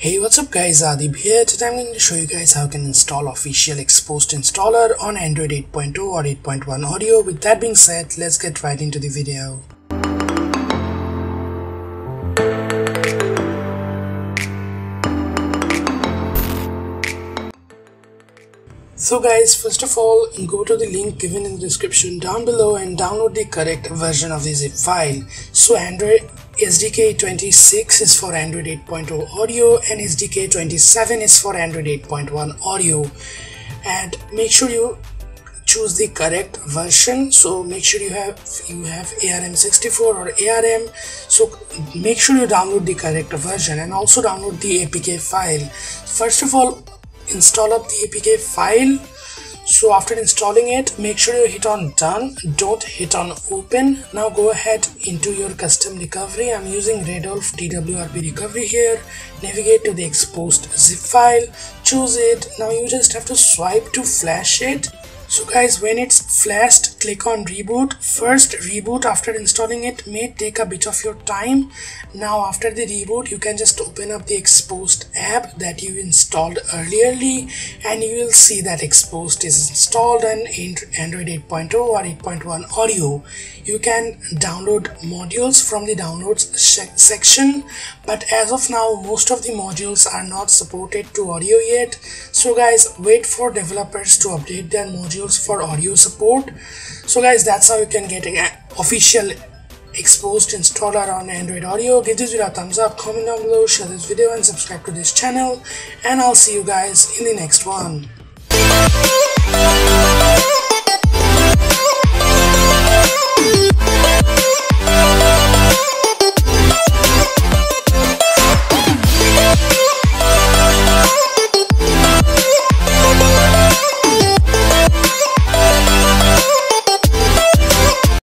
Hey, what's up guys, Adib here. Today I'm going to show you guys how you can install official Xposed installer on Android 8.2 or 8.1 Oreo. With that being said, let's get right into the video. So guys, first of all, go to the link given in the description down below and download the correct version of the zip file. So Android SDK 26 is for Android 8.0 Oreo and SDK 27 is for Android 8.1 Oreo. And make sure you choose the correct version. So make sure you have ARM64 or ARM. So make sure you download the correct version and also download the APK file. First of all, install up the APK file. So after installing it, make sure you hit on done, don't hit on open. Now go ahead into your custom recovery. I'm using Redolf TWRP recovery here. Navigate to the Xposed zip file, choose it. Now you just have to swipe to flash it. So guys, when it's flashed, click on reboot. First reboot after installing it may take a bit of your time. Now after the reboot, you can just open up the Xposed app that you installed earlierly and you will see that Xposed is installed on Android 8.0 or 8.1 Oreo. You can download modules from the downloads section, but as of now most of the modules are not supported to Oreo yet. So guys, wait for developers to update their modules for Oreo support. So guys, that's how you can get an official Xposed installer on Android Oreo. Give this video a thumbs up, comment down below, share this video and subscribe to this channel, and I'll see you guys in the next one.